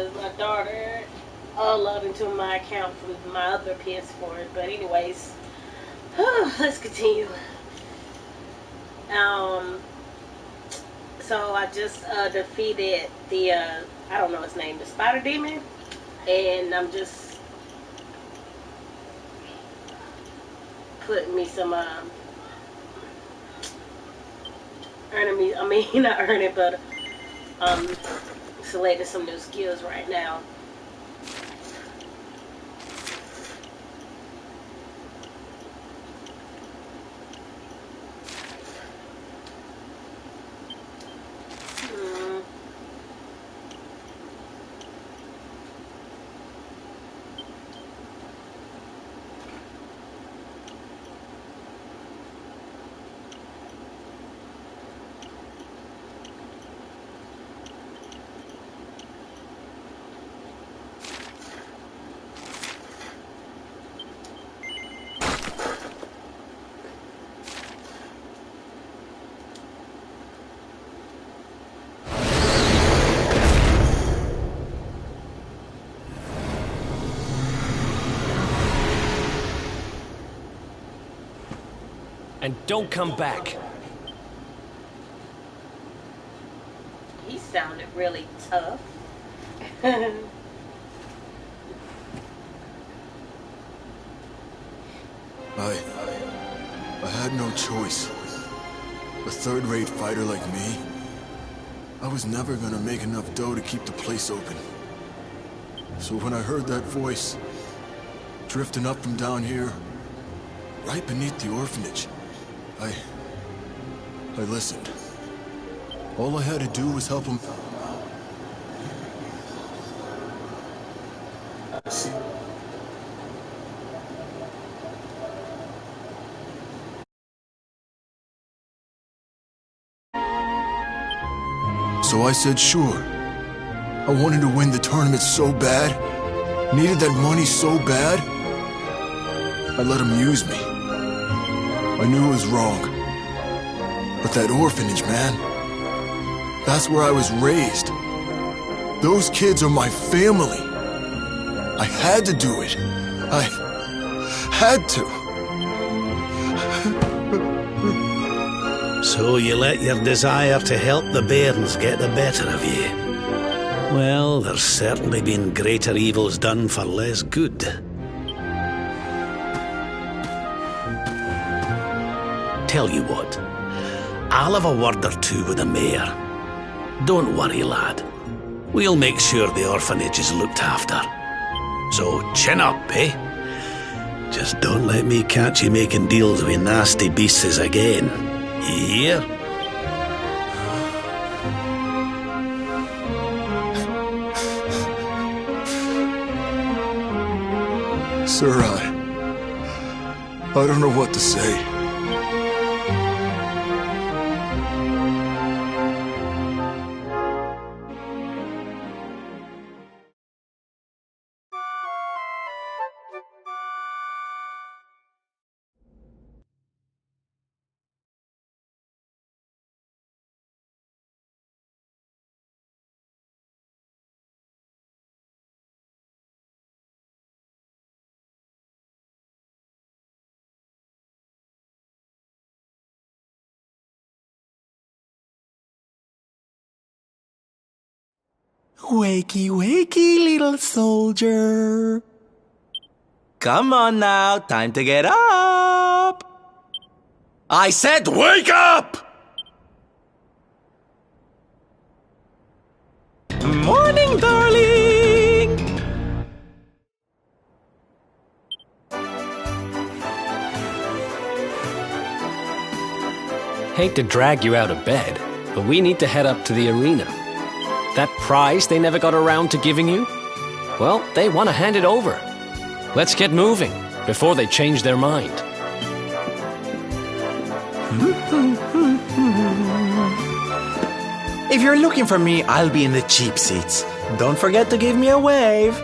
because my daughter logged into my account from my other PS4. But anyways, let's continue. Um, so I just defeated the I don't know his name, the spider demon, and I'm just putting me some earning me. I mean, not earning, but selecting some new skills right now. And don't come back. He sounded really tough. I had no choice. A third-rate fighter like me, I was never gonna make enough dough to keep the place open. So when I heard that voice, drifting up from down here, right beneath the orphanage, I listened. All I had to do was help him. So I said, sure. I wanted to win the tournament so bad, needed that money so bad. I let him use me. I knew it was wrong. But that orphanage, man, that's where I was raised. Those kids are my family. I had to do it. I had to. So you let your desire to help the bairns get the better of you. Well, there's certainly been greater evils done for less good. Tell you what, I'll have a word or two with the mayor. Don't worry, lad. We'll make sure the orphanage is looked after. So chin up, eh? Just don't let me catch you making deals with nasty beasts again. You hear? Sir, I don't know what to say. Wakey, wakey, little soldier. Come on now, time to get up. I said wake up! Morning, darling! Hate to drag you out of bed, but we need to head up to the arena. That prize they never got around to giving you? Well, they want to hand it over. Let's get moving before they change their mind. If you're looking for me, I'll be in the cheap seats. Don't forget to give me a wave.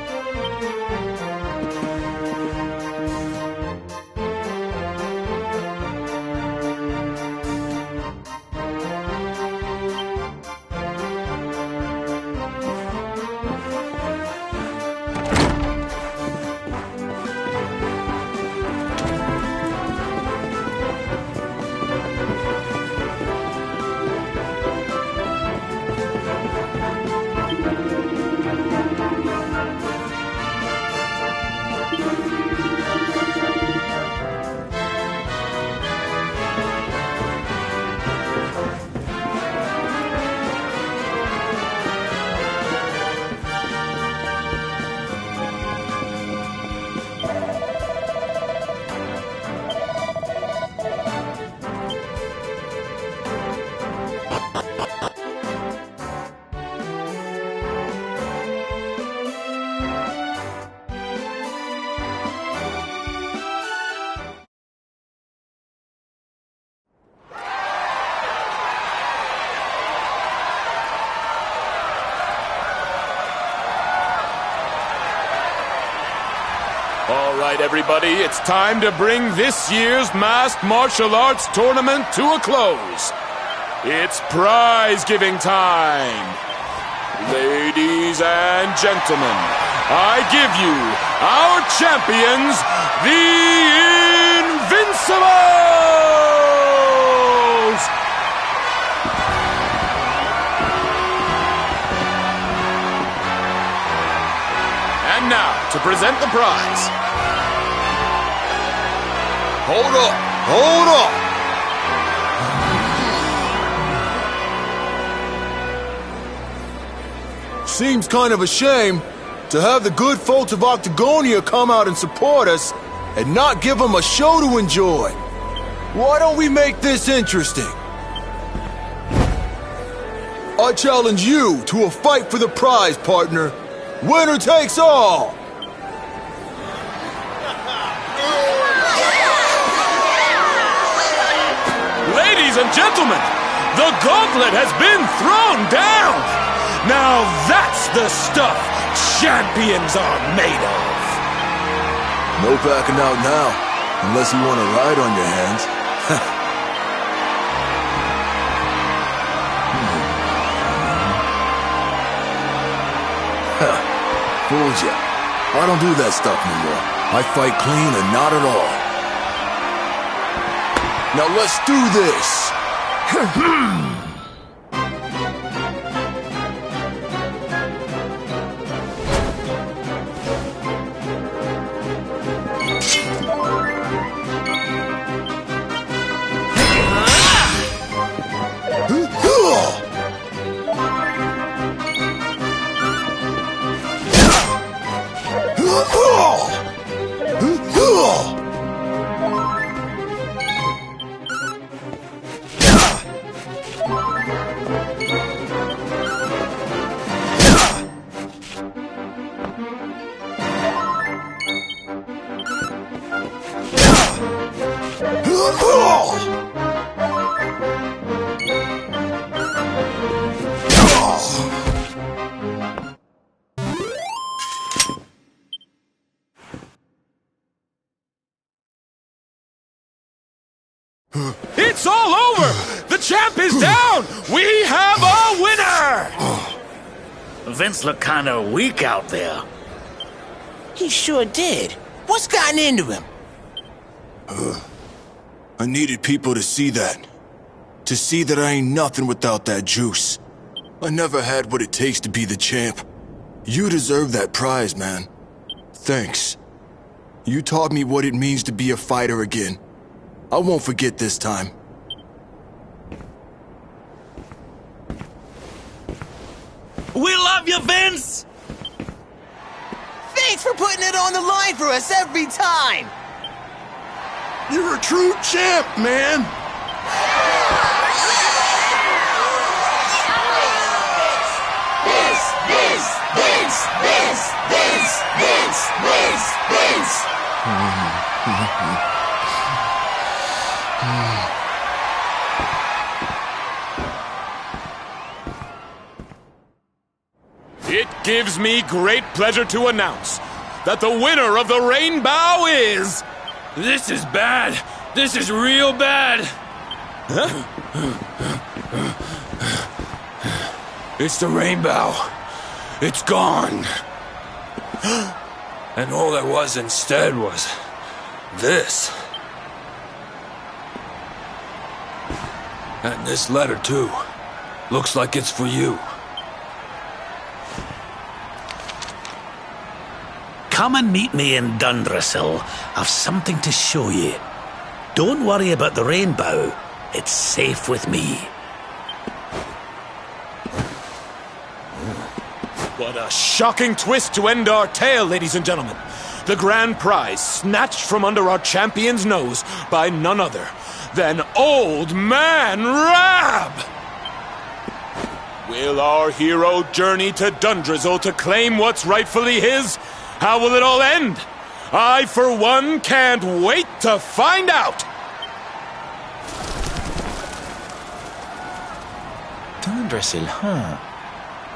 All right, everybody, it's time to bring this year's Masked Martial Arts Tournament to a close. It's prize-giving time. Ladies and gentlemen, I give you our champions, the Invincibles! And now, to present the prize. Hold up! Hold up! Seems kind of a shame to have the good folks of Octagonia come out and support us and not give them a show to enjoy. Why don't we make this interesting? I challenge you to a fight for the prize, partner. Winner takes all! Ladies and gentlemen, the gauntlet has been thrown down! Now that's the stuff champions are made of! No backing out now, unless you want to ride on your hands. Fooled ya. I don't do that stuff no more. I fight clean and not at all. Now let's do this! It's all over! The champ is down! We have a winner! Vince looked kind of weak out there. He sure did. What's gotten into him? I needed people to see that. To see that I ain't nothing without that juice. I never had what it takes to be the champ. You deserve that prize, man. Thanks. You taught me what it means to be a fighter again. I won't forget this time. We love you, Vince! Thanks for putting it on the line for us every time! You're a true champ, man! It gives me great pleasure to announce that the winner of the Rainbow is... This is bad. This is real bad. It's the rainbow. It's gone. And all there was instead was this. And this letter, too. Looks like it's for you. Come and meet me in Dundrasil. I've something to show you. Don't worry about the rainbow. It's safe with me. What a shocking twist to end our tale, ladies and gentlemen. The grand prize snatched from under our champion's nose by none other than Old Man Rab! Will our hero journey to Dundrasil to claim what's rightfully his? How will it all end? I, for one, can't wait to find out! Dundrasil, huh?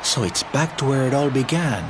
So it's back to where it all began.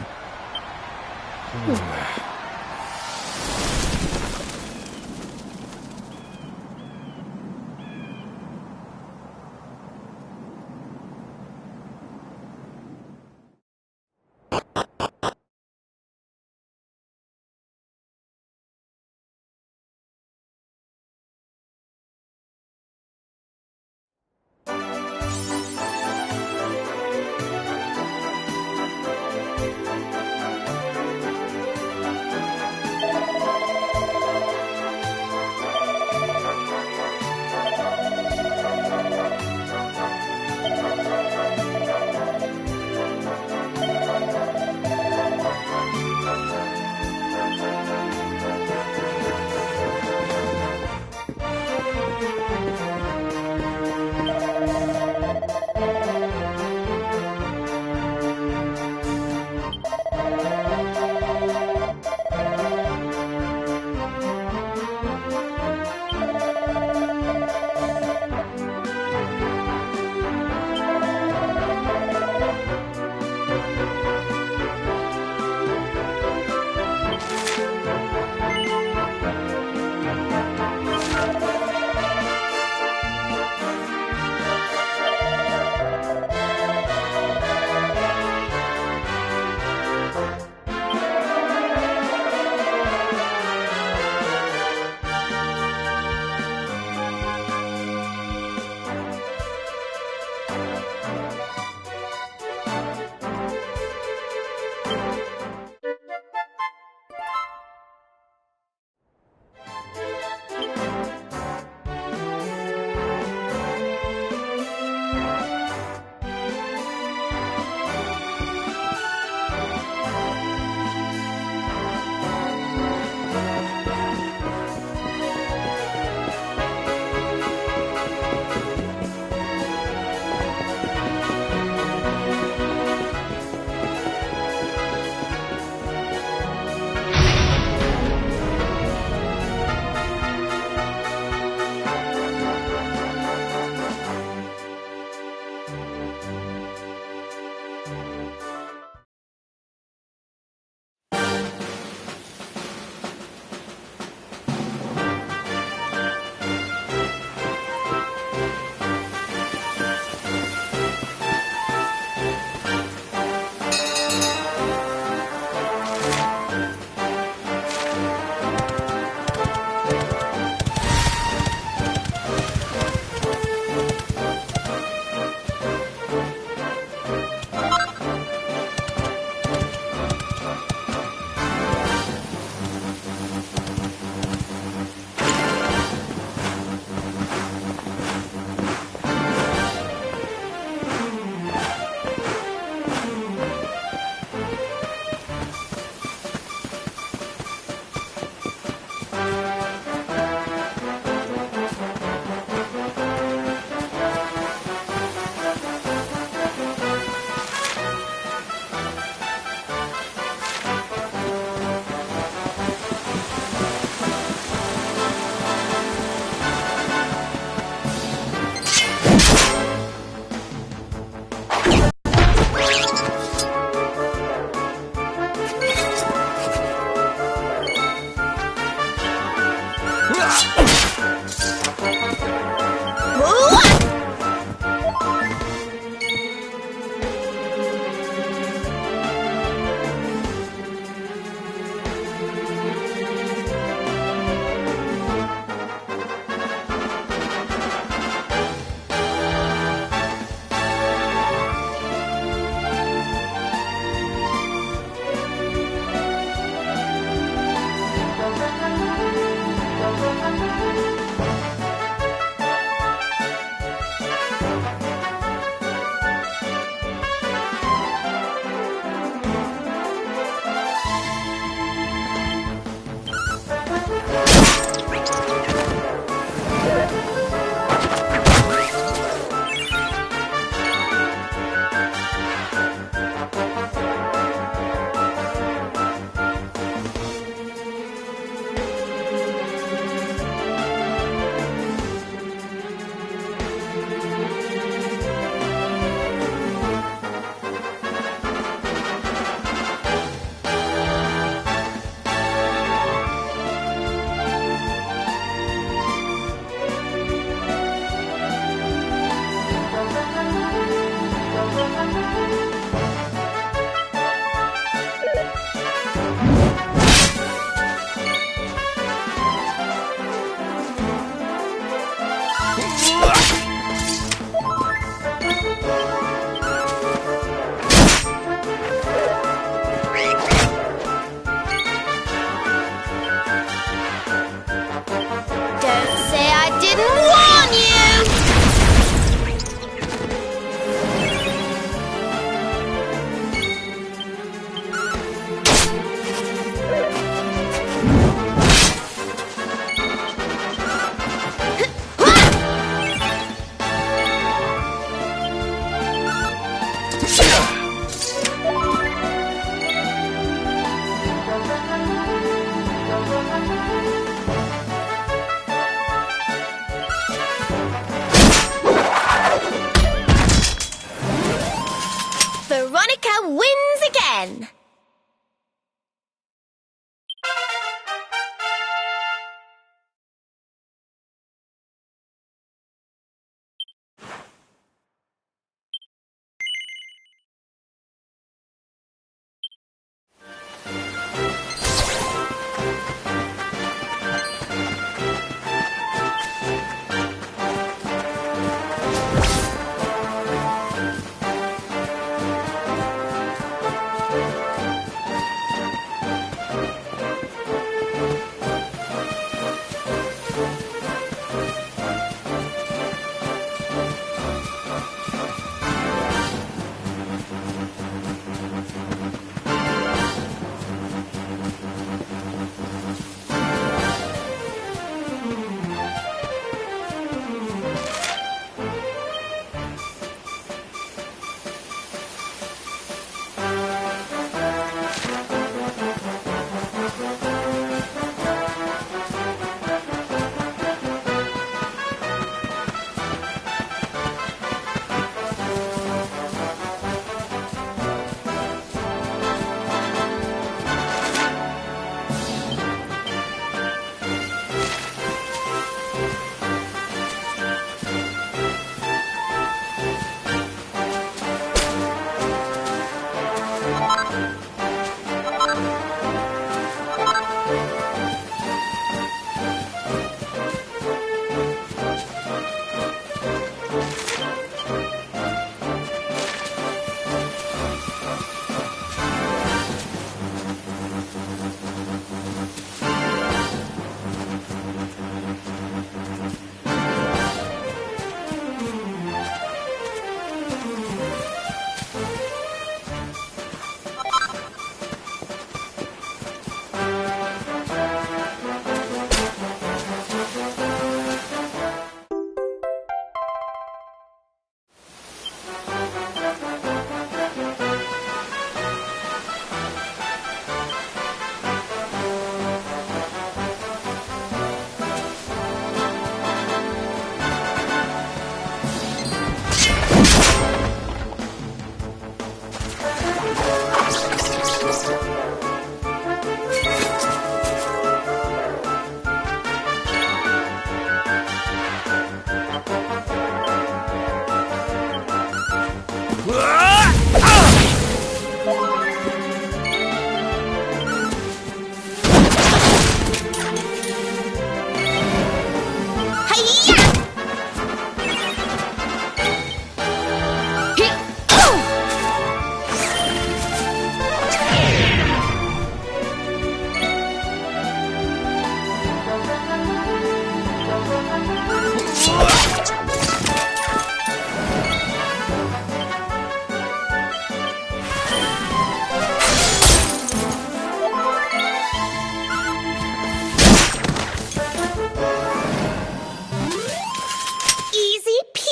again.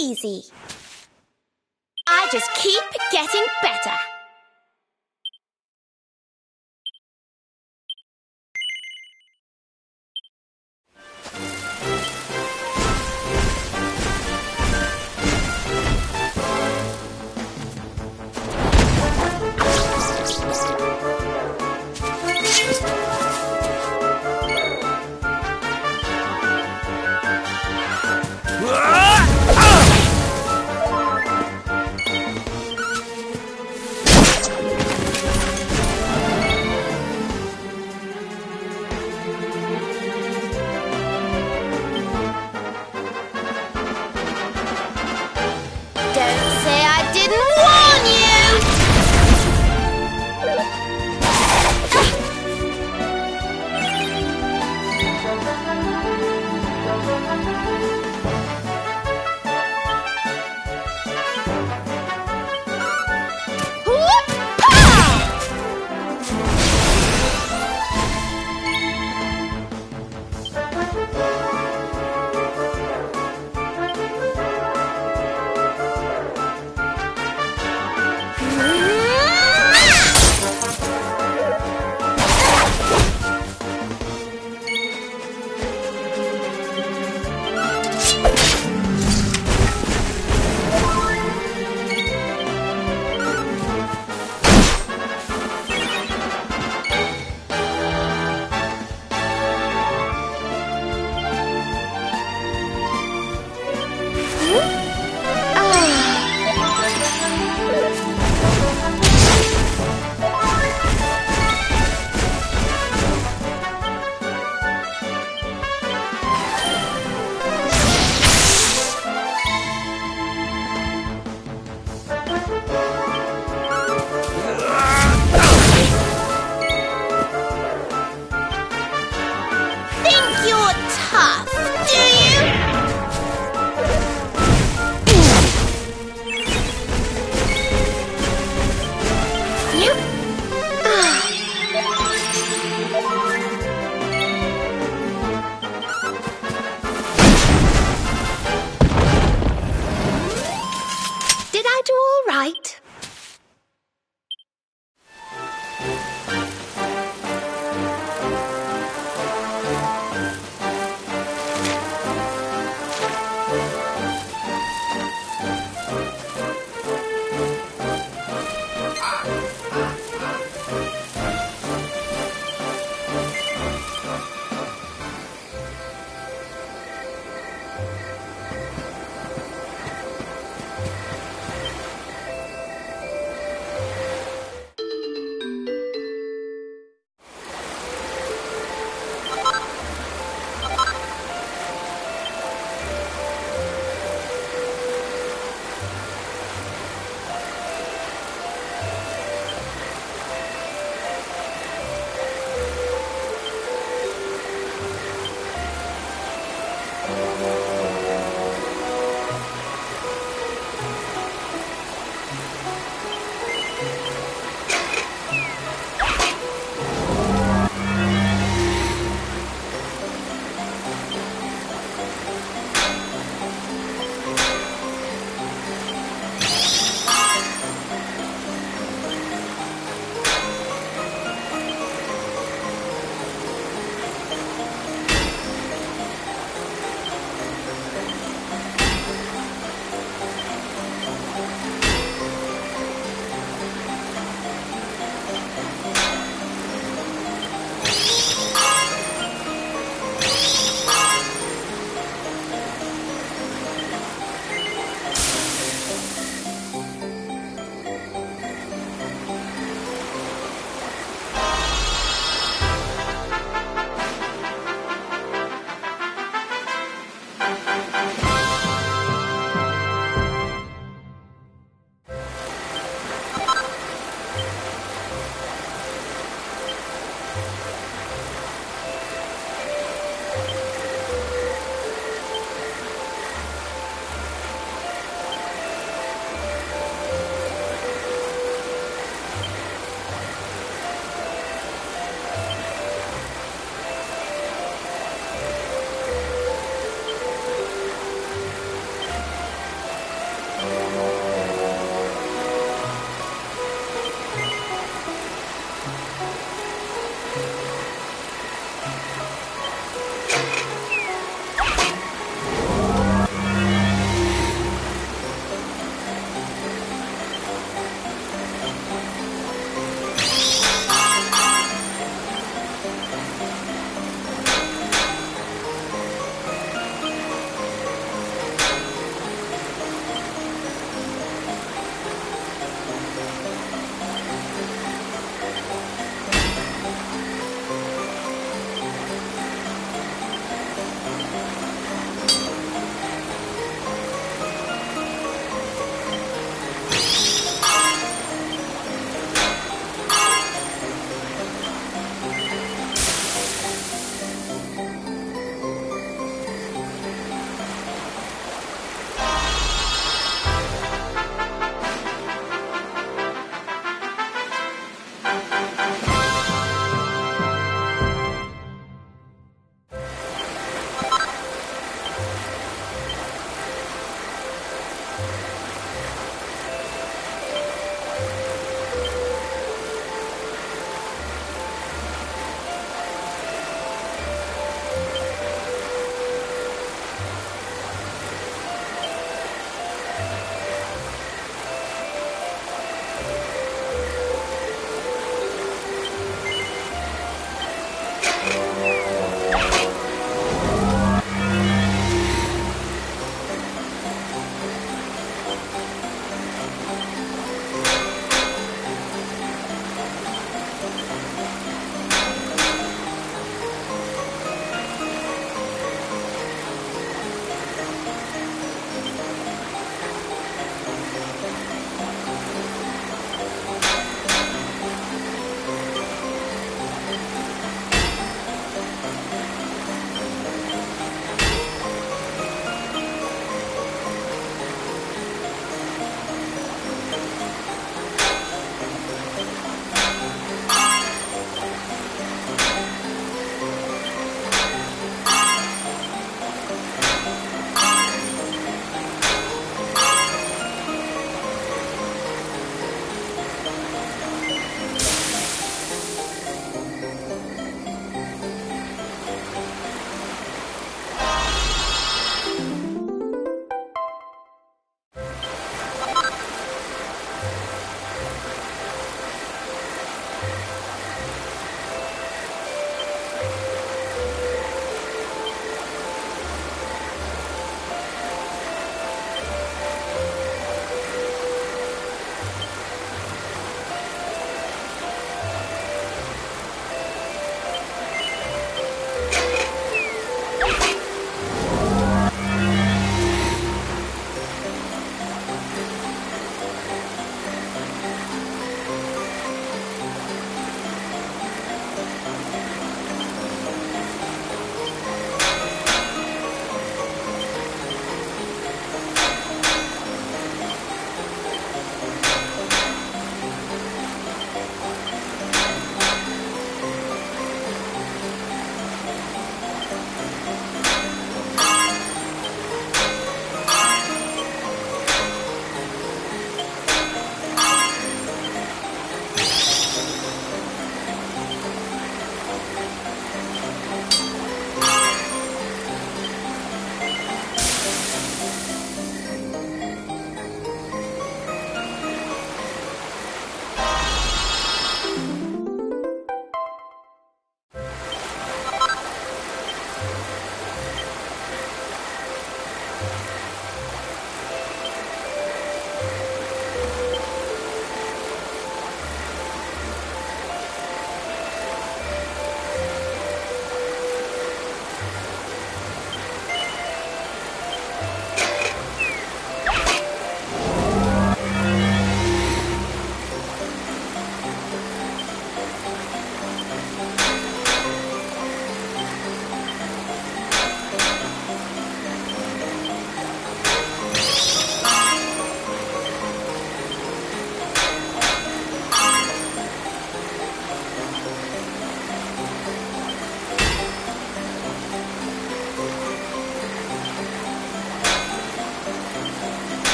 Easy. I just keep getting better.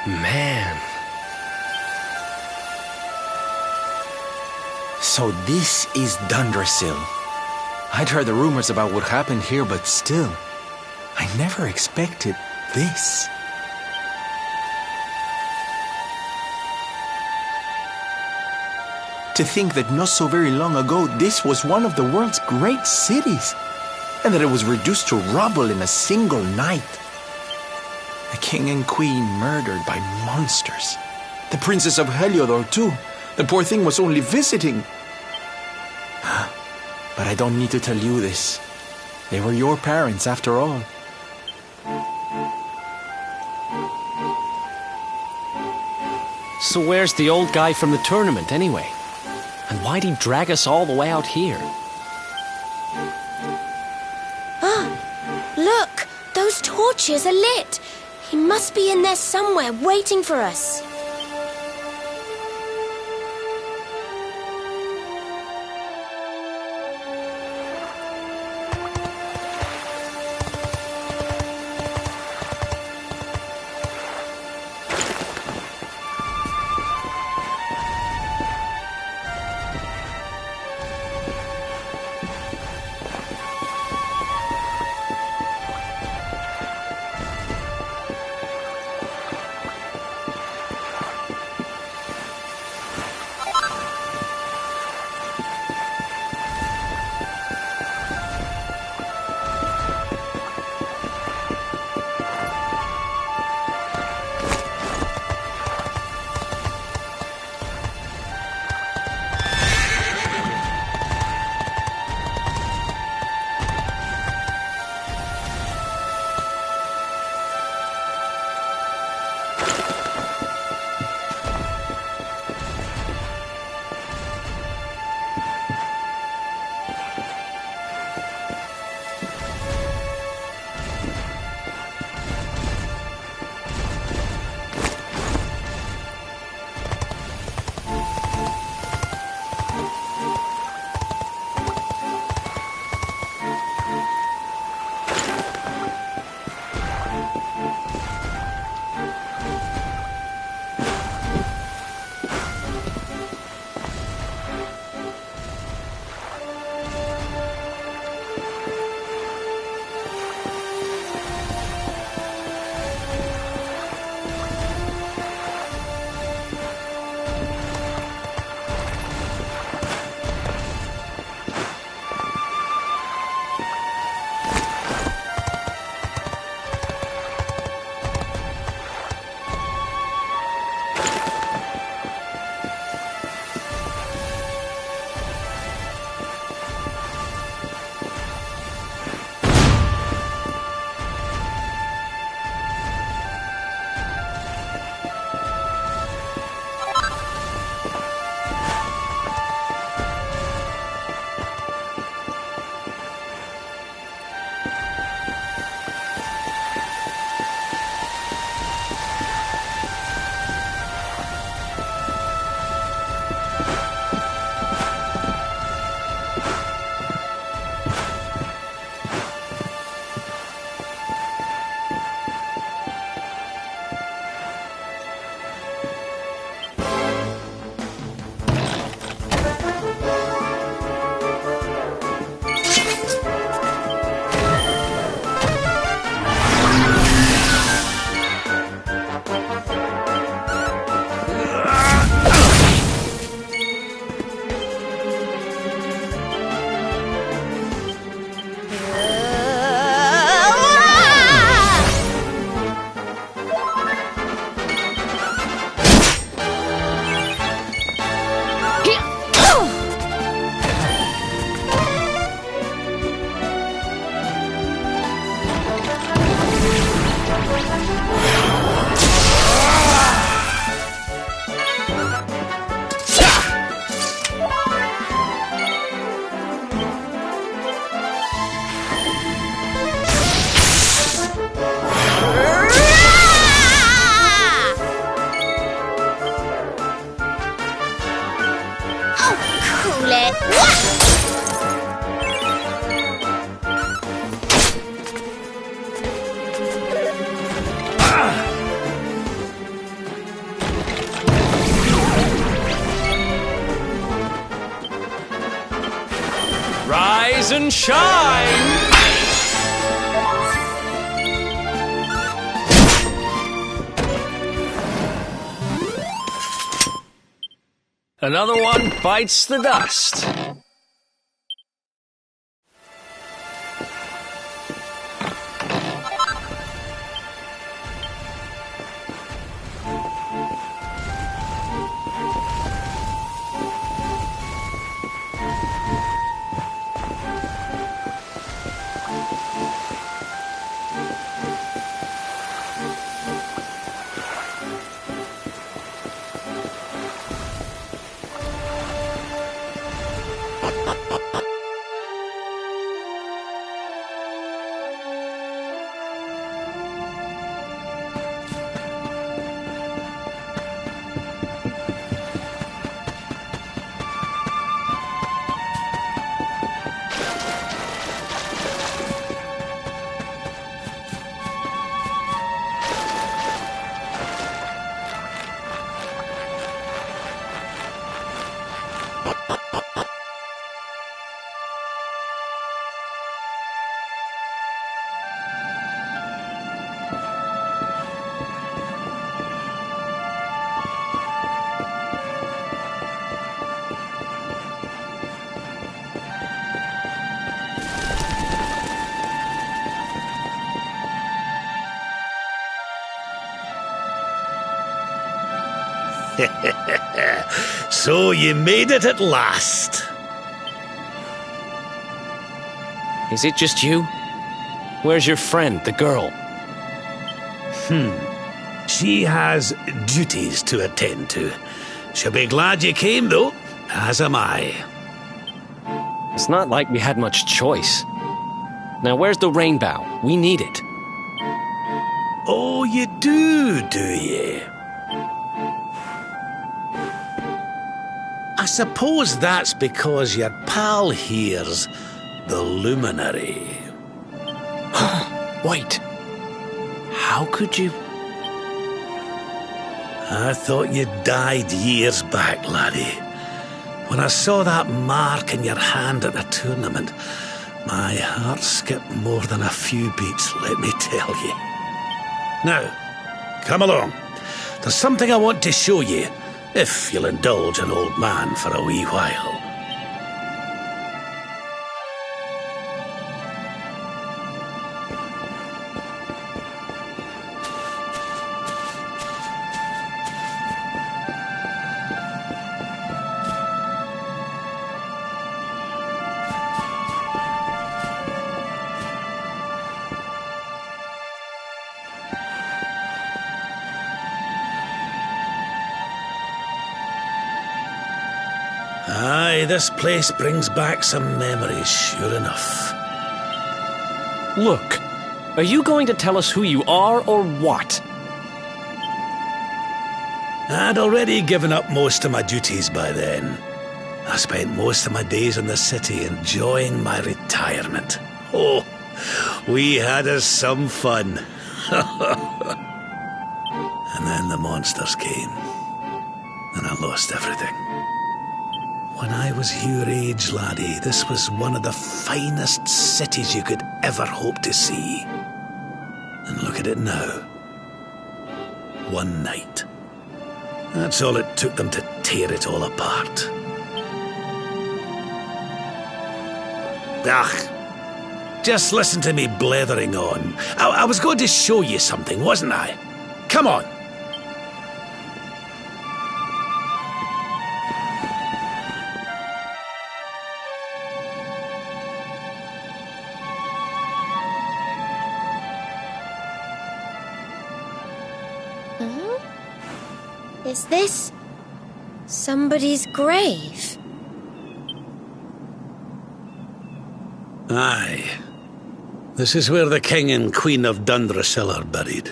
Man. So this is Dundrasil. I'd heard the rumors about what happened here, but still, I never expected this. To think that not so very long ago, this was one of the world's great cities, and that it was reduced to rubble in a single night. The king and queen murdered by monsters. The princess of Heliodor, too. The poor thing was only visiting. But I don't need to tell you this. They were your parents, after all. So where's the old guy from the tournament, anyway? And why'd he drag us all the way out here? Look! Those torches are lit! He must be in there somewhere, waiting for us. Rise and shine! Another one bites the dust. So you made it at last. Is it just you? Where's your friend, the girl? She has duties to attend to. She'll be glad you came, though, as am I. It's not like we had much choice. Now, where's the rainbow? We need it. Oh, you do you? I suppose that's because your pal here's the luminary. Wait. How could you... I thought you died years back, laddie. When I saw that mark in your hand at the tournament, my heart skipped more than a few beats, let me tell you. Now, come along. There's something I want to show you, if you'll indulge an old man for a wee while. Aye, this place brings back some memories, sure enough. Look, are you going to tell us who you are or what? I'd already given up most of my duties by then. I spent most of my days in the city enjoying my retirement. Oh, we had us some fun. And then the monsters came, and I lost everything. When I was your age, laddie, this was one of the finest cities you could ever hope to see. And look at it now. One night. That's all it took them to tear it all apart. Just listen to me blethering on. I was going to show you something, wasn't I? Come on. Is this somebody's grave? Aye. This is where the King and Queen of Dundrasil are buried.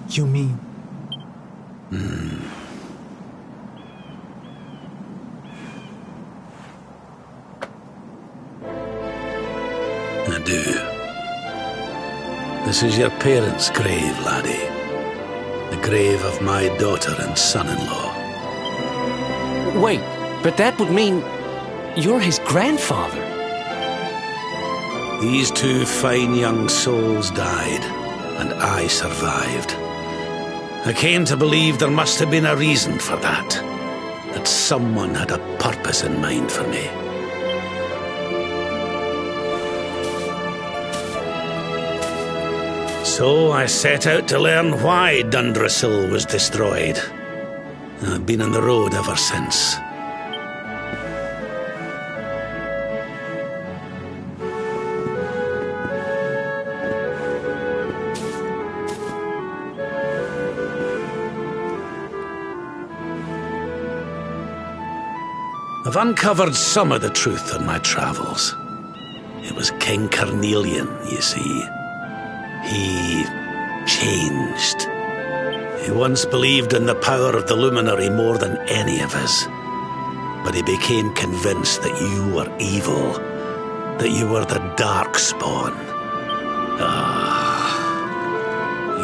You mean... I do. This is your parents' grave, laddie. The grave of my daughter and son-in-law. Wait, But that would mean you're his grandfather. These two fine young souls died, and I survived. I came to believe there must have been a reason for that someone had a purpose in mind for me. So I set out to learn why Dundrasil was destroyed. I've been on the road ever since. I've uncovered some of the truth on my travels. It was King Carnelian, you see. He changed. He once believed in the power of the luminary more than any of us. But he became convinced that you were evil, that you were the Darkspawn.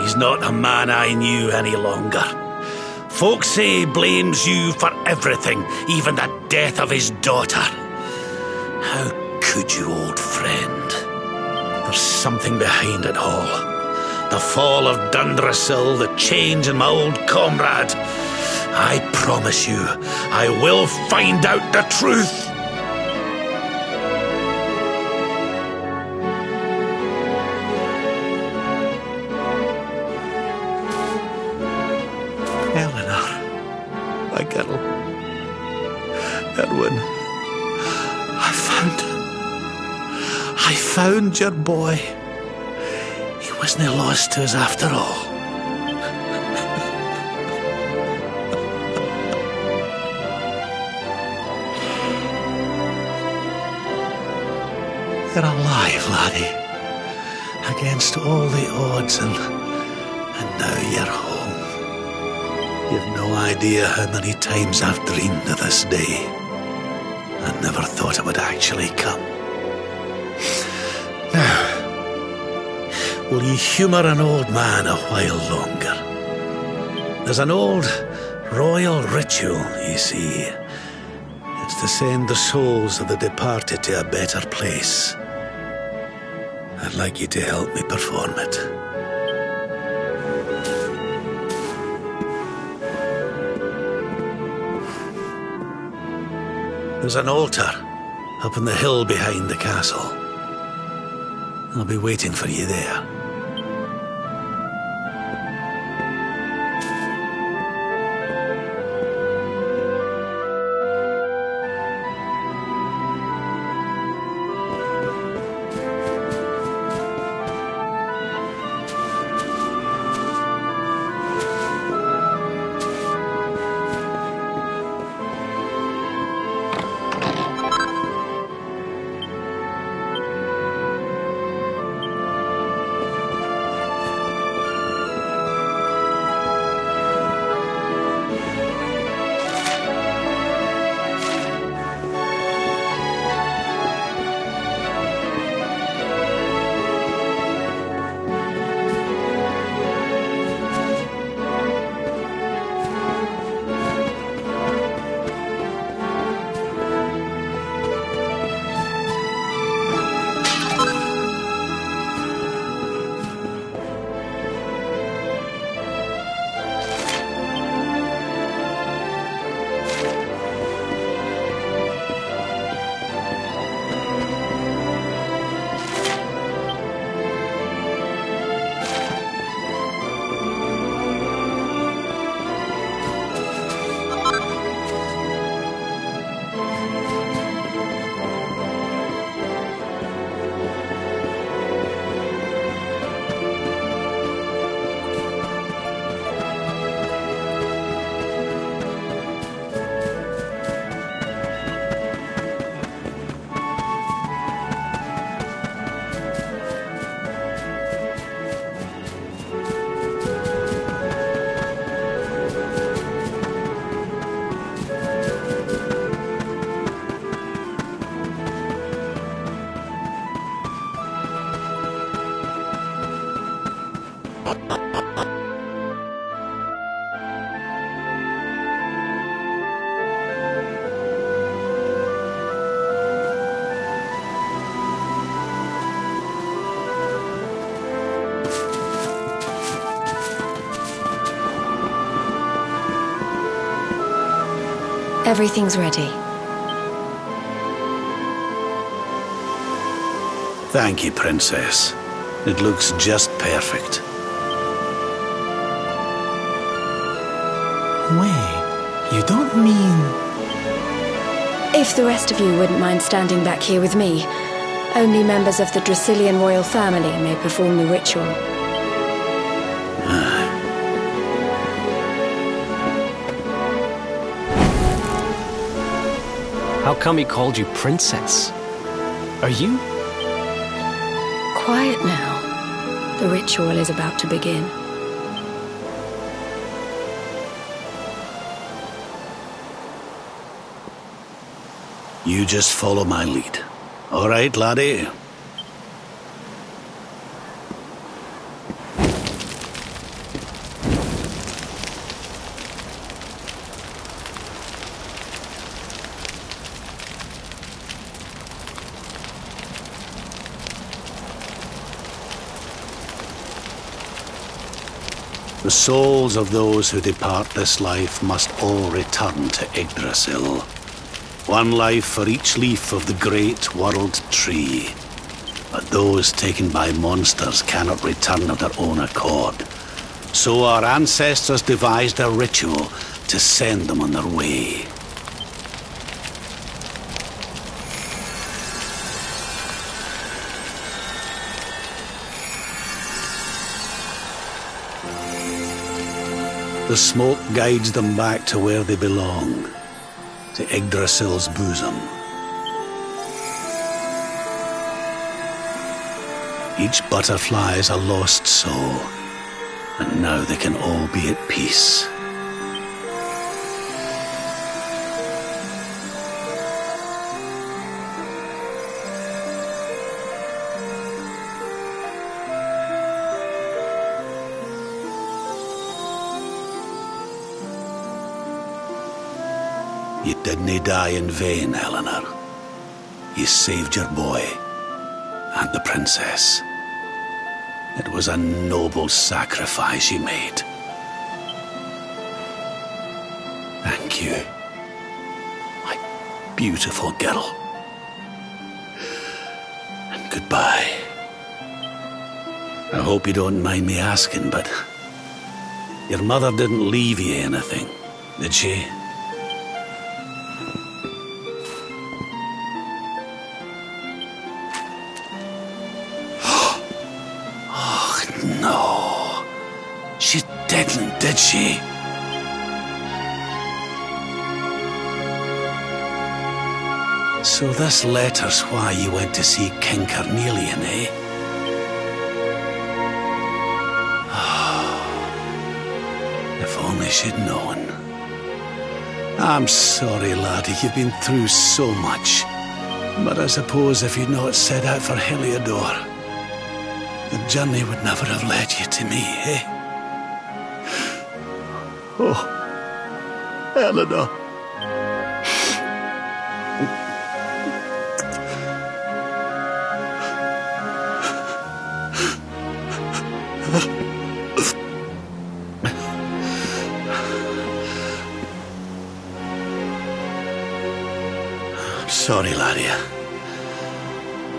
He's not a man I knew any longer. Folks say he blames you for everything, even the death of his daughter. How could you, old friend? There's something behind it all. The fall of Dundrasil, the change in my old comrade. I promise you, I will find out the truth. Erwin, I found your boy. He wasn't lost to us after all. You're alive, laddie. Against all the odds, and now you're home. You've no idea how many times I've dreamed of this day. I never thought it would actually come. Now, will you humour an old man a while longer? There's an old royal ritual, you see. It's to send the souls of the departed to a better place. I'd like you to help me perform it. There's an altar up on the hill behind the castle. I'll be waiting for you there. Everything's ready. Thank you, Princess. It looks just perfect. Wait, you don't mean... If the rest of you wouldn't mind standing back here with me, only members of the Dracilian royal family may perform the ritual. How come he called you princess? Are you? Quiet now. The ritual is about to begin. You just follow my lead. All right, laddie? The souls of those who depart this life must all return to Yggdrasil. One life for each leaf of the great world tree. But those taken by monsters cannot return of their own accord. So our ancestors devised a ritual to send them on their way. The smoke guides them back to where they belong, to Yggdrasil's bosom. Each butterfly is a lost soul, and now they can all be at peace. You didn't die in vain, Eleanor. You saved your boy and the princess. It was a noble sacrifice you made. Thank you, my beautiful girl. And goodbye. I hope you don't mind me asking, but your mother didn't leave you anything, did she? No, she didn't, did she? So this letter's why you went to see King Carnelian, eh? If only she'd known. I'm sorry, laddie, you've been through so much. But I suppose if you'd not set out for Heliodor, the journey would never have led you to me, eh? Oh, Eleanor. I'm sorry, laddie.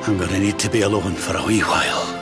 I'm gonna need to be alone for a wee while.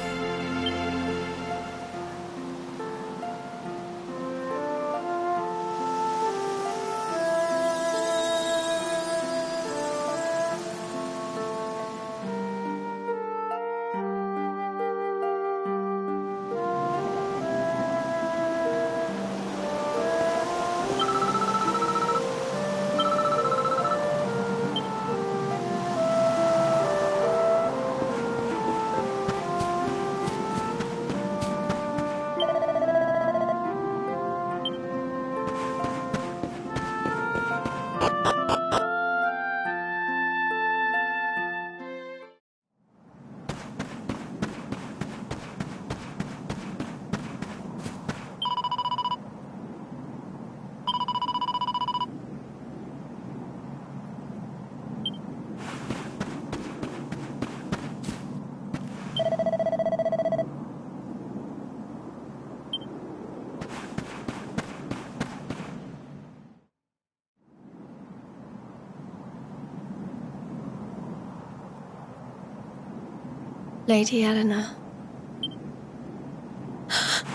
Lady Eleanor.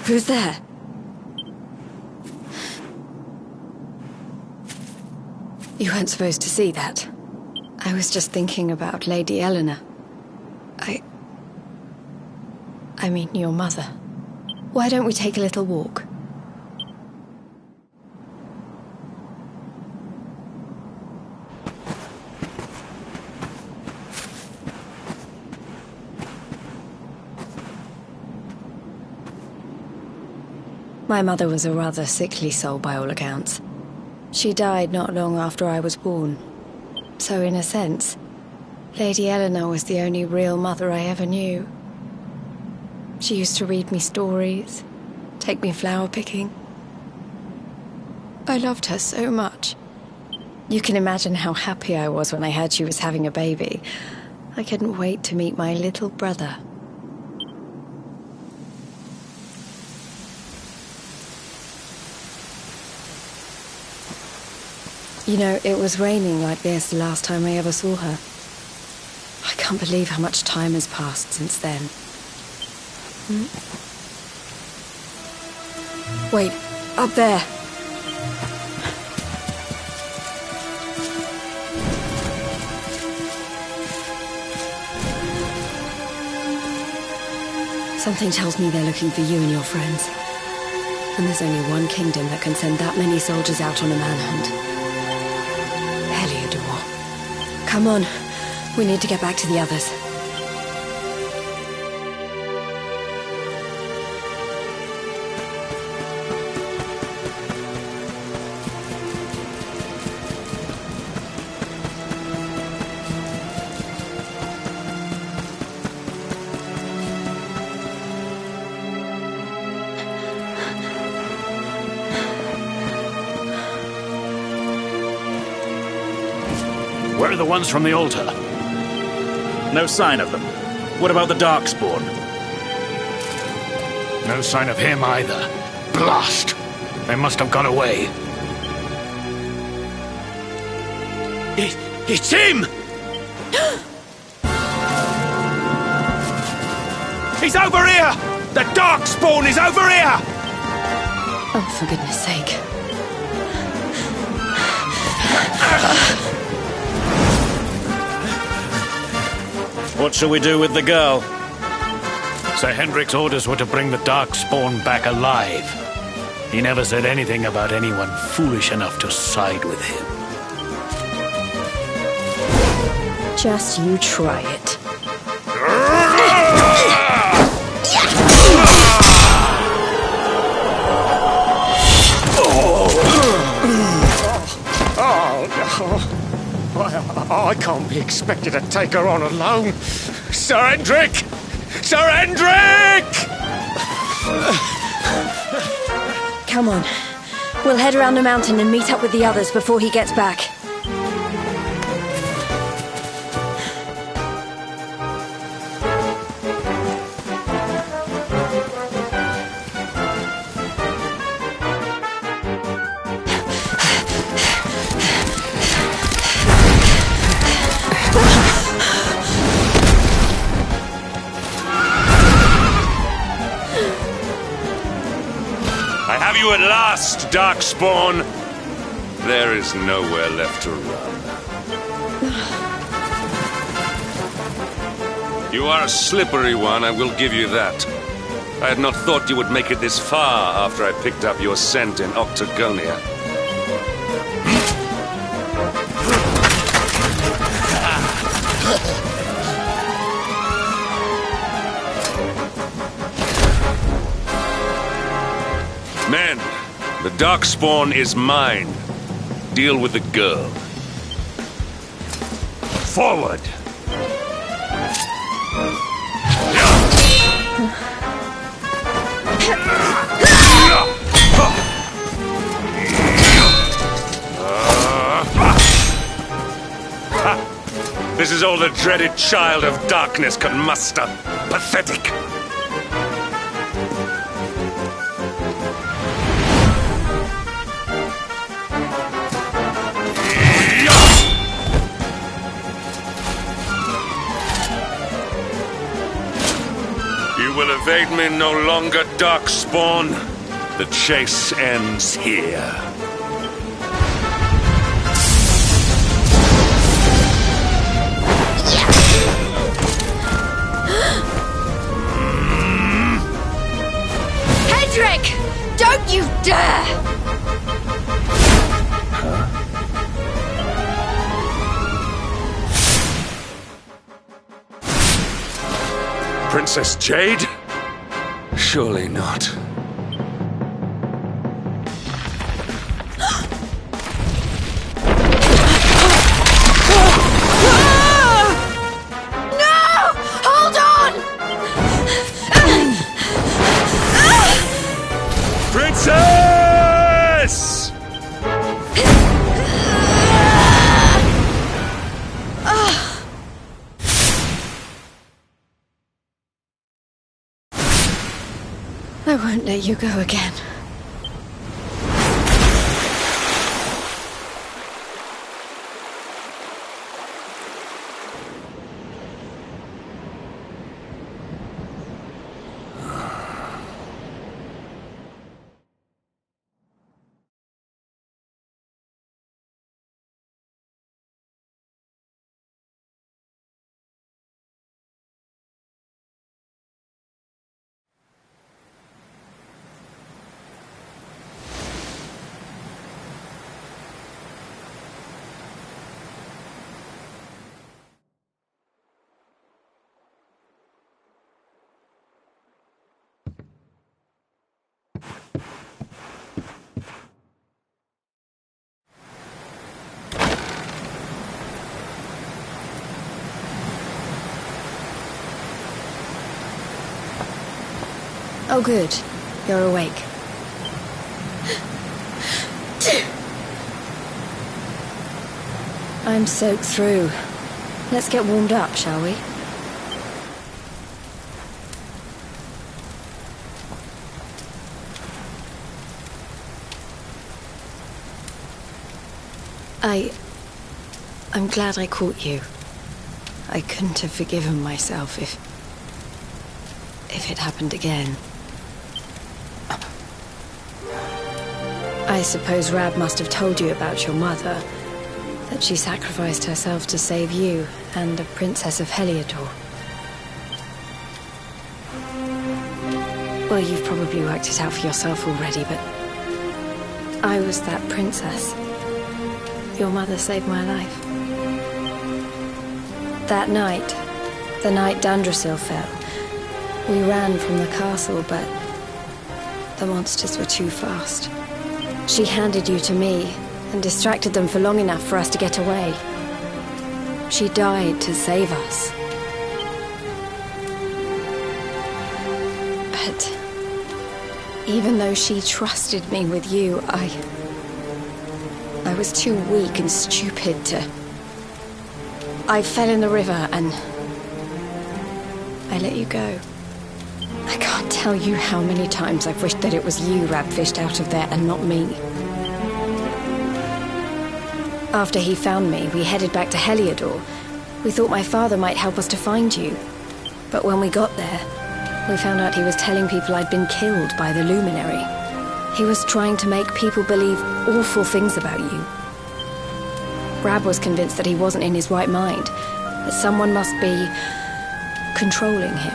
Who's there? You weren't supposed to see that. I was just thinking about Lady Eleanor. I mean, your mother. Why don't we take a little walk? My mother was a rather sickly soul by all accounts. She died not long after I was born. So in a sense, Lady Eleanor was the only real mother I ever knew. She used to read me stories, take me flower picking. I loved her so much. You can imagine how happy I was when I heard she was having a baby. I couldn't wait to meet my little brother. You know, it was raining like this the last time I ever saw her. I can't believe how much time has passed since then. Wait, up there. Something tells me they're looking for you and your friends. And there's only one kingdom that can send that many soldiers out on a manhunt. Come on, we need to get back to the others. Where are the ones from the altar? No sign of them. What about the Darkspawn? No sign of him either. Blast! They must have got away. It's him! He's over here! The Darkspawn is over here! Oh, for goodness sake. What shall we do with the girl? Sir Hendrik's orders were to bring the Darkspawn back alive. He never said anything about anyone foolish enough to side with him. Just you try it. I can't be expected to take her on alone. Sir Hendrik! Sir Hendrik! Come on. We'll head around the mountain and meet up with the others before he gets back. I have you at last, Darkspawn. There is nowhere left to run. You are a slippery one, I will give you that. I had not thought you would make it this far after I picked up your scent in Octagonia. Men, the Darkspawn is mine. Deal with the girl. Forward! This is all the dreaded child of darkness can muster. Pathetic. evade me no longer, Darkspawn. The chase ends here. Hendrik! Don't you dare! Princess Jade? Surely not. Princess! I won't let you go again. Oh, good. You're awake. I'm soaked through. Let's get warmed up, shall we? I'm glad I caught you. I couldn't have forgiven myself if it happened again. I suppose Rab must have told you about your mother, that she sacrificed herself to save you and the Princess of Heliodor. Well, you've probably worked it out for yourself already, but I was that princess. Your mother saved my life. That night, the night Dundrasil fell, we ran from the castle, but the monsters were too fast. She handed you to me and distracted them for long enough for us to get away. She died to save us. But even though she trusted me with you, I was too weak and stupid to... I fell in the river and I let you go. I can't tell you how many times I've wished that it was you Rab fished out of there and not me. After he found me, we headed back to Heliodor. We thought my father might help us to find you. But when we got there, we found out he was telling people I'd been killed by the Luminary. He was trying to make people believe awful things about you. Rab was convinced that he wasn't in his right mind, that someone must be controlling him.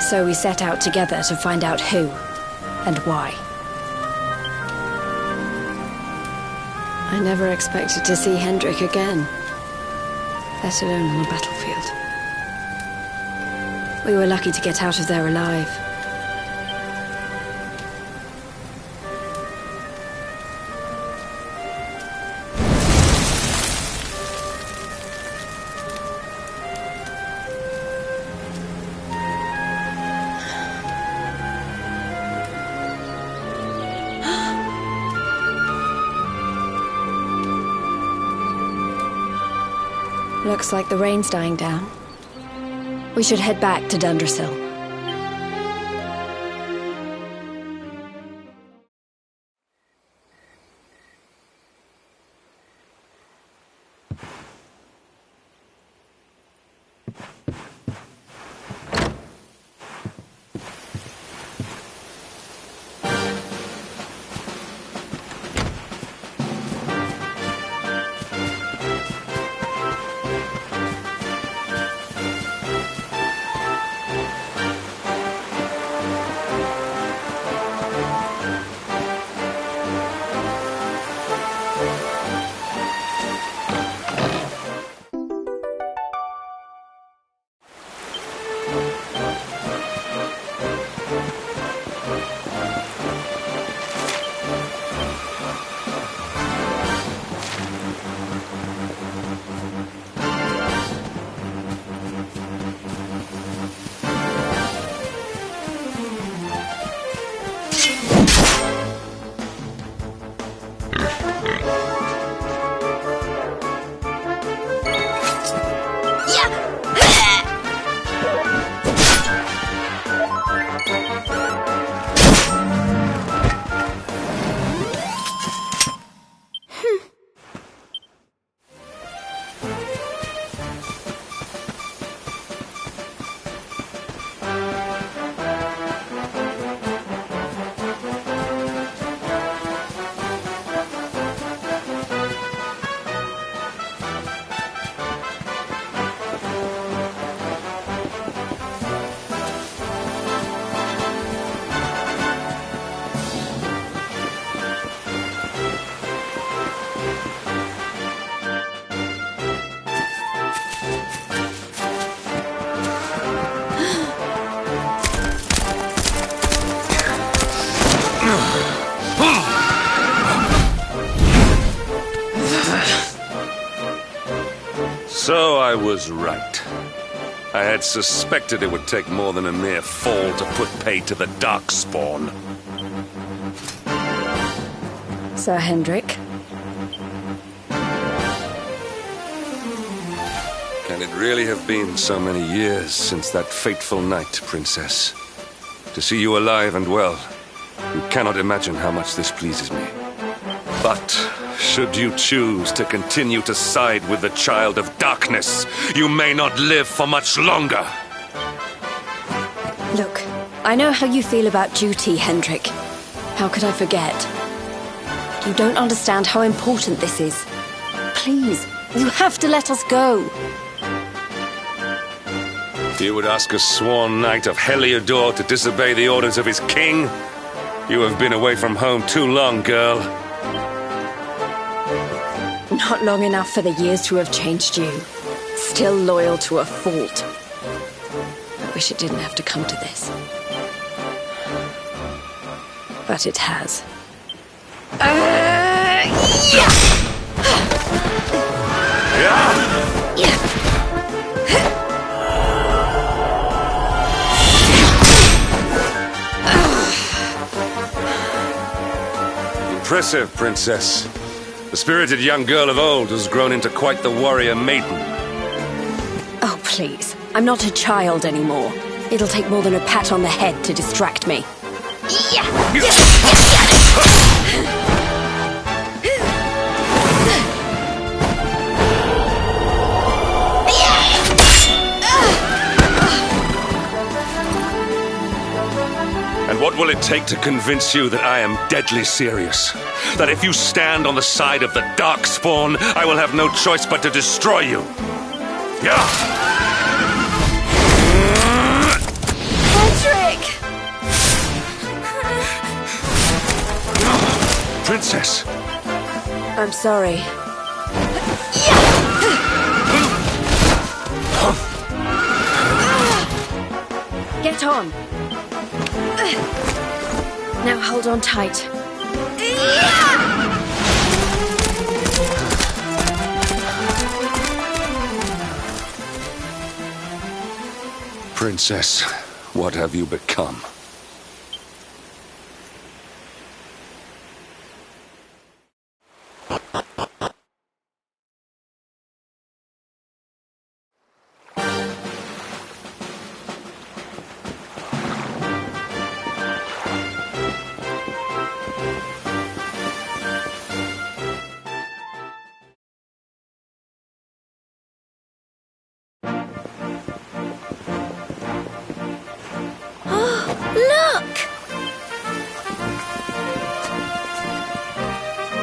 So we set out together to find out who and why. I never expected to see Hendrik again, let alone on the battlefield. We were lucky to get out of there alive. Looks like the rain's dying down. We should head back to Dundrasil. So I was right. I had suspected it would take more than a mere fall to put pay to the Darkspawn. Sir Hendrik? Can it really have been so many years since that fateful night, Princess? To see you alive and well, you cannot imagine how much this pleases me. But should you choose to continue to side with the Child of Darkness, you may not live for much longer. Look, I know how you feel about duty, Hendrik. How could I forget? You don't understand how important this is. Please, you have to let us go. You would ask a sworn knight of Heliodor to disobey the orders of his king? You have been away from home too long, girl. Not long enough for the years to have changed you. Still loyal to a fault. I wish it didn't have to come to this. But it has. Impressive, Princess. The spirited young girl of old has grown into quite the warrior maiden. Oh, please. I'm not a child anymore. It'll take more than a pat on the head to distract me. And what will it take to convince you that I am deadly serious? That if you stand on the side of the Darkspawn, I will have no choice but to destroy you? Yeah! Hendrik! Princess! I'm sorry. Get on. Now hold on tight. Princess, what have you become?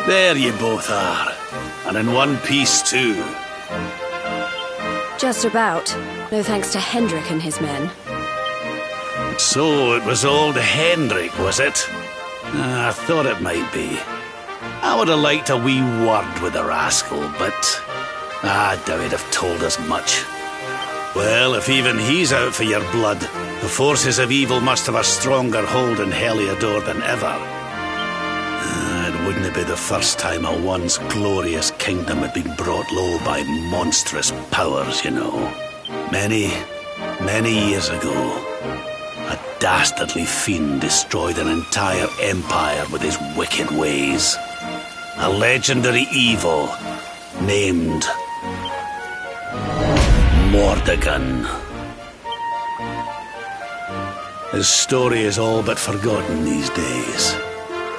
There you both are. And in one piece, too. Just about. No thanks to Hendrik and his men. So it was old Hendrik, was it? I thought it might be. I would have liked a wee word with the rascal, but I doubt he'd have told us much. Well, if even he's out for your blood, the forces of evil must have a stronger hold in Heliodor than ever. It wouldn't be the first time a once glorious kingdom had been brought low by monstrous powers, you know. Many years ago, a dastardly fiend destroyed an entire empire with his wicked ways. A legendary evil named Mordegon. His story is all but forgotten these days.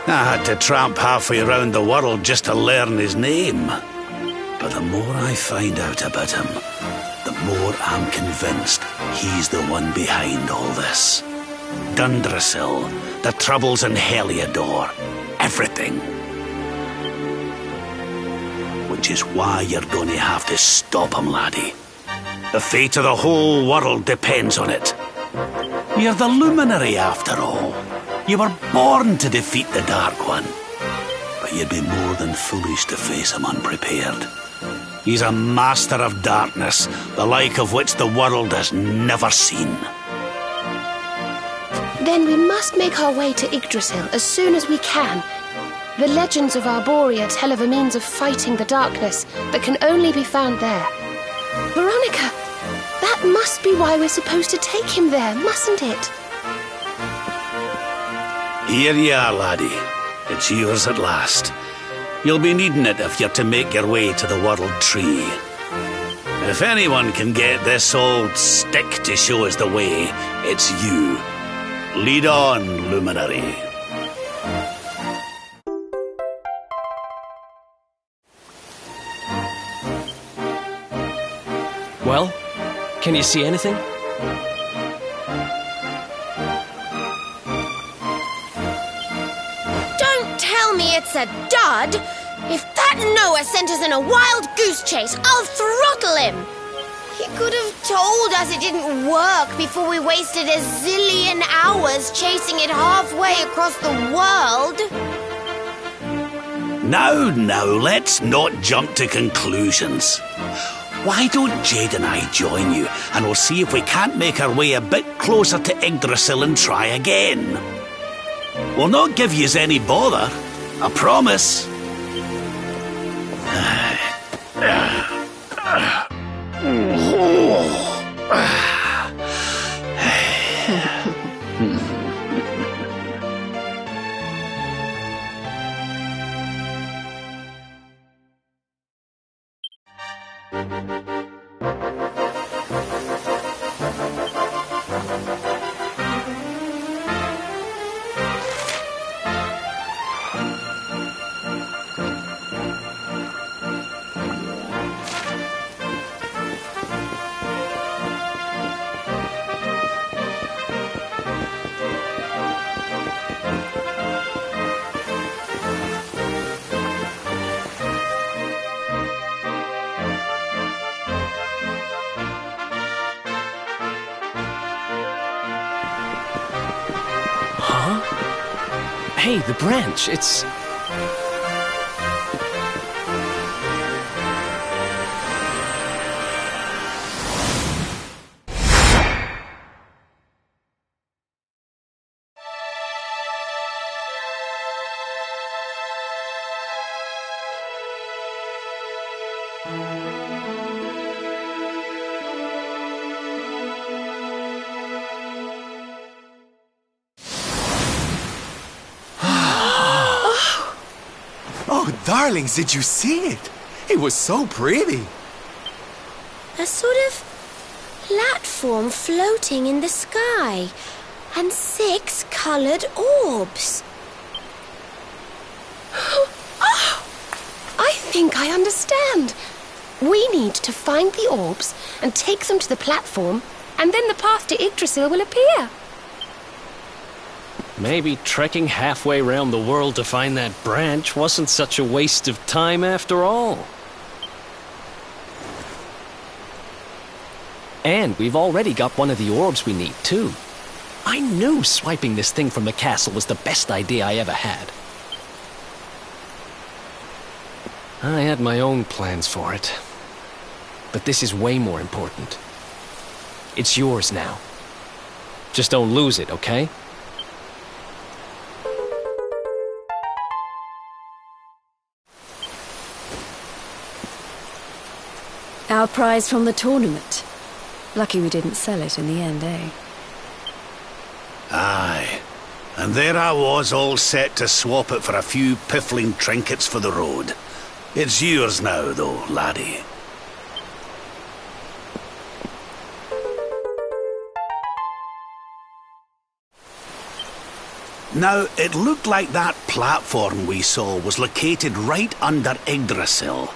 I had to tramp halfway around the world just to learn his name. But the more I find out about him, the more I'm convinced he's the one behind all this. Dundrasil, the troubles in Heliodor, everything. Which is why you're going to have to stop him, laddie. The fate of the whole world depends on it. You're the luminary, after all. You were born to defeat the Dark One. But you'd be more than foolish to face him unprepared. He's a master of darkness, the like of which the world has never seen. Then we must make our way to Yggdrasil as soon as we can. The legends of Arborea tell of a means of fighting the darkness that can only be found there. Veronica, that must be why we're supposed to take him there, mustn't it? Here you are, laddie. It's yours at last. You'll be needing it if you're to make your way to the World Tree. If anyone can get this old stick to show us the way, it's you. Lead on, luminary. Well, can you see anything? Don't tell me it's a dud! If that Noah sent us in a wild goose chase, I'll throttle him! He could have told us it didn't work before we wasted a zillion hours chasing it halfway across the world. Now, let's not jump to conclusions. Why don't Jade and I join you, and we'll see if we can't make our way a bit closer to Yggdrasil and try again. We'll not give yous any bother, I promise. Hey, the branch, it's... Darlings, did you see it? It was so pretty. A sort of platform floating in the sky, and 6 coloured orbs. Oh, I think I understand. We need to find the orbs and take them to the platform, and then the path to Yggdrasil will appear. Maybe trekking halfway around the world to find that branch wasn't such a waste of time after all. And we've already got one of the orbs we need, too. I knew swiping this thing from the castle was the best idea I ever had. I had my own plans for it. But this is way more important. It's yours now. Just don't lose it, okay? Our prize from the tournament. Lucky we didn't sell it in the end, eh? Aye. And there I was, all set to swap it for a few piffling trinkets for the road. It's yours now, though, laddie. Now, it looked like that platform we saw was located right under Yggdrasil.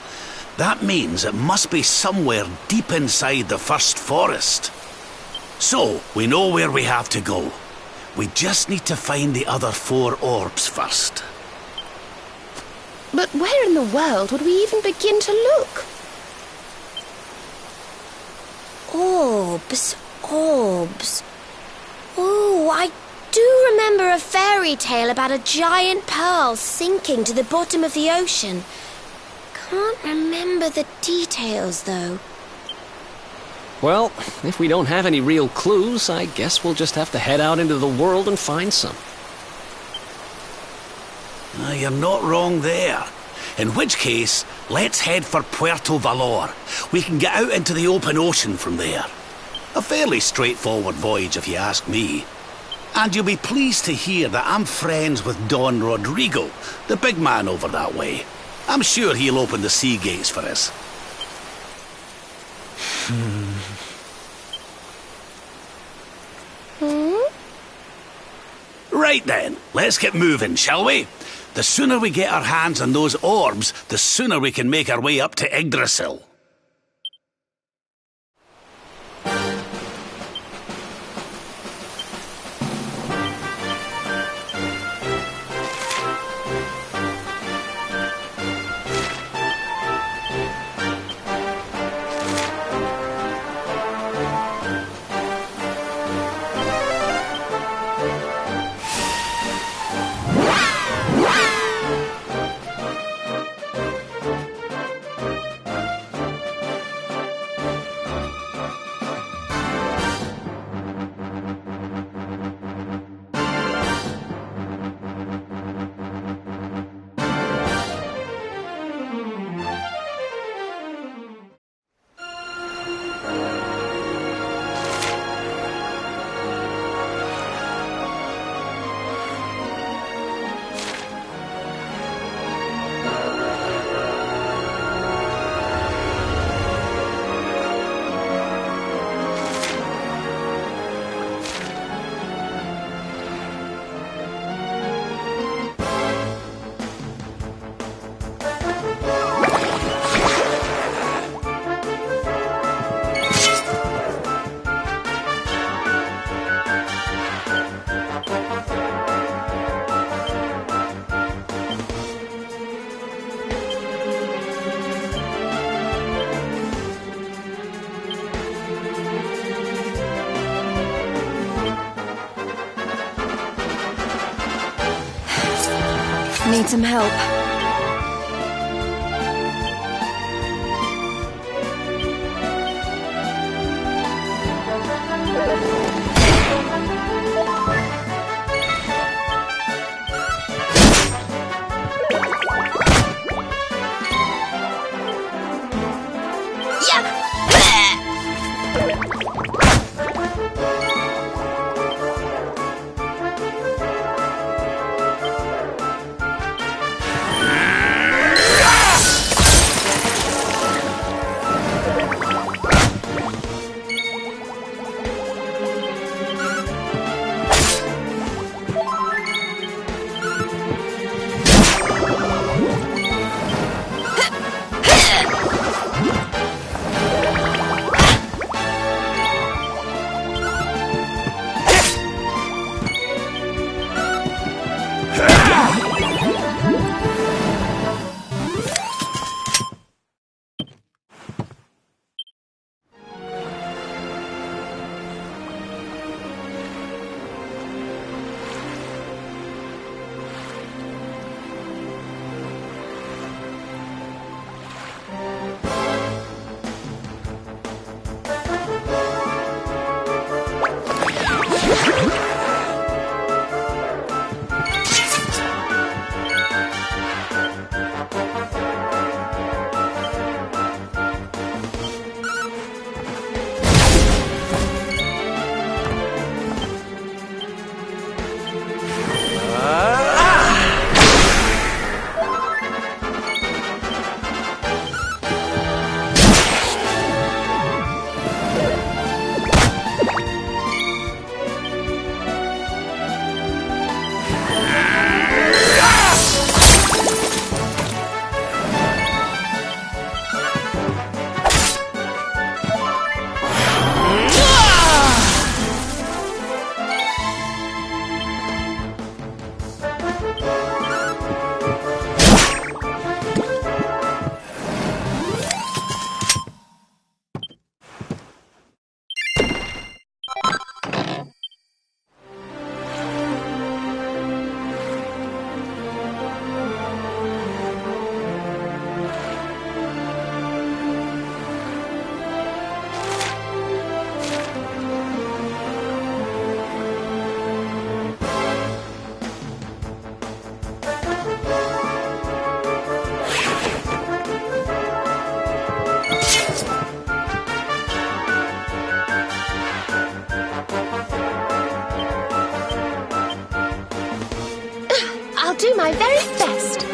That means it must be somewhere deep inside the first forest. So, we know where we have to go. We just need to find the other 4 orbs first. But where in the world would we even begin to look? Orbs. Oh, I do remember a fairy tale about a giant pearl sinking to the bottom of the ocean. Can't remember the details, though. Well, if we don't have any real clues, I guess we'll just have to head out into the world and find some. You're not wrong there. In which case, let's head for Puerto Valor. We can get out into the open ocean from there. A fairly straightforward voyage, if you ask me. And you'll be pleased to hear that I'm friends with Don Rodrigo, the big man over that way. I'm sure he'll open the sea gates for us. Right then, let's get moving, shall we? The sooner we get our hands on those orbs, the sooner we can make our way up to Yggdrasil. Need some help. I'll do my very best.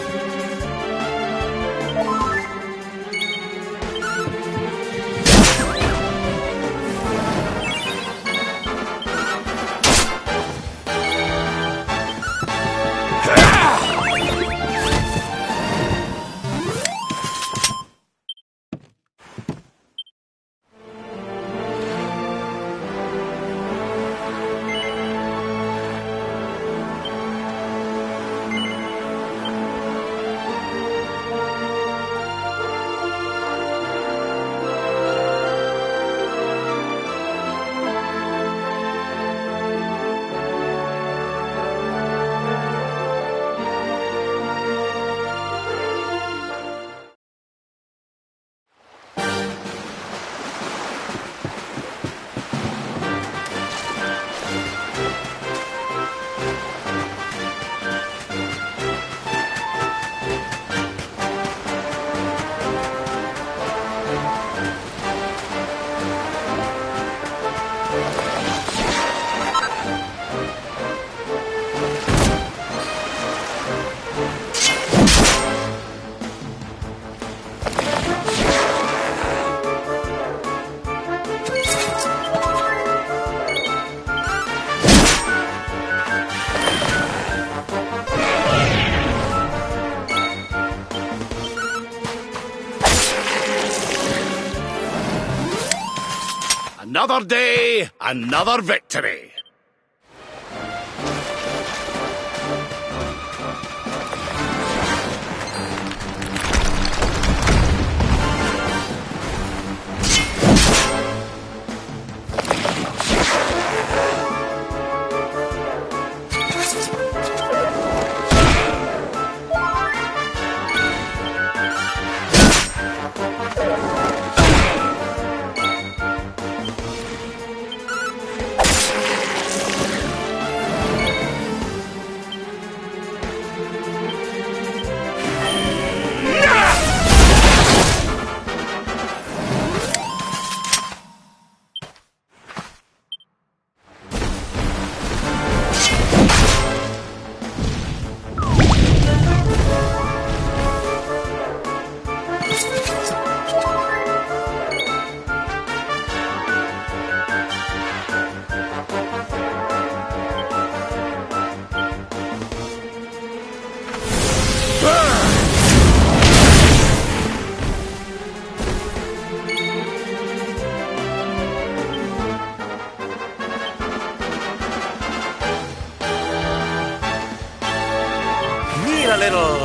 Another day, another victory. Need a little...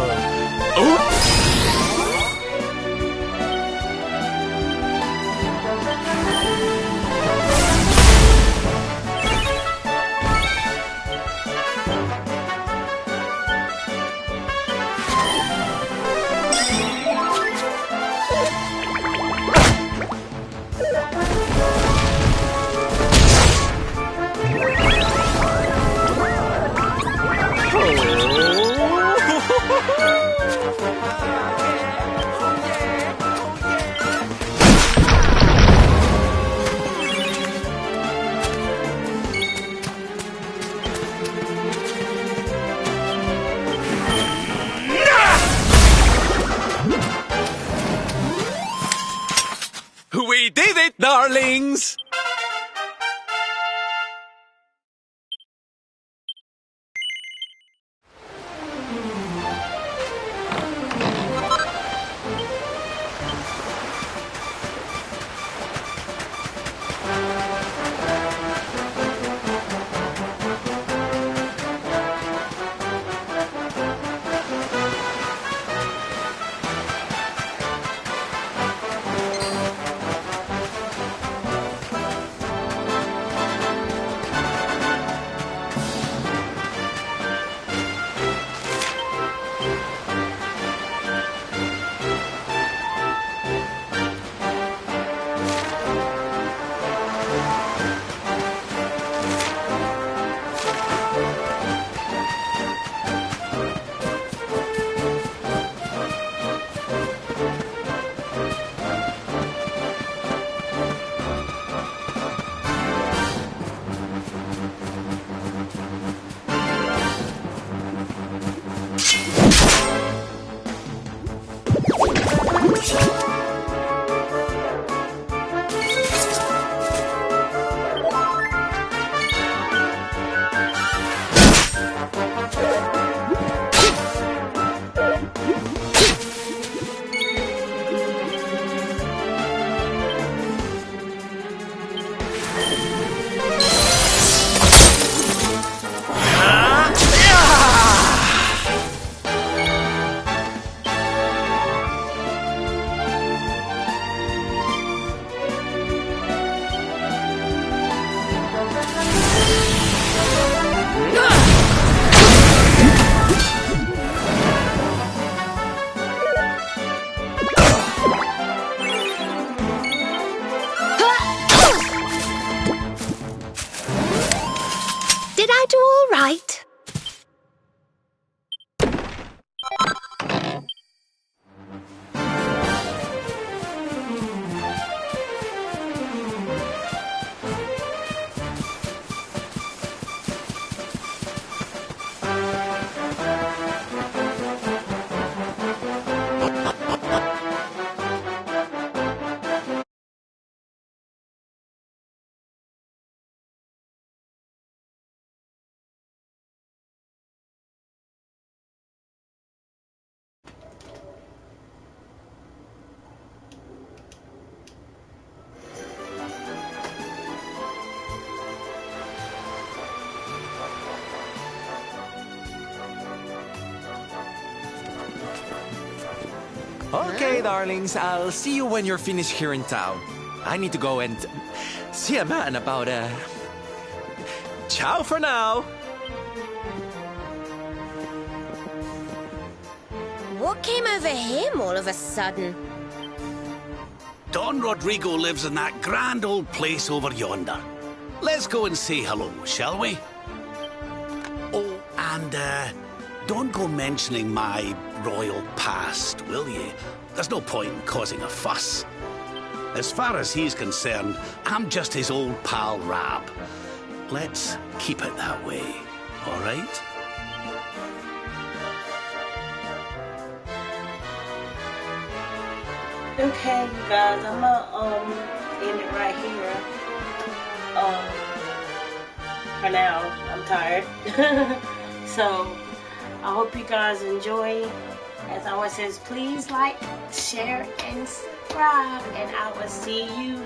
We did it, darlings! Okay, darlings, I'll see you when you're finished here in town. I need to go and see a man about Ciao for now. What came over him all of a sudden? Don Rodrigo lives in that grand old place over yonder. Let's go and say hello, shall we? Oh, and don't go mentioning my royal past, will ye? There's no point in causing a fuss. As far as he's concerned, I'm just his old pal Rab. Let's keep it that way, all right? Okay, you guys, I'm gonna end it right here. For now, I'm tired. So I hope you guys enjoy. As always says, please like, share, and subscribe, and I will see you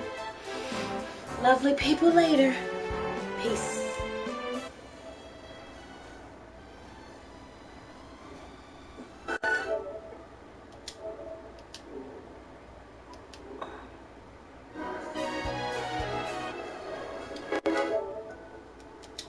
lovely people later. Peace.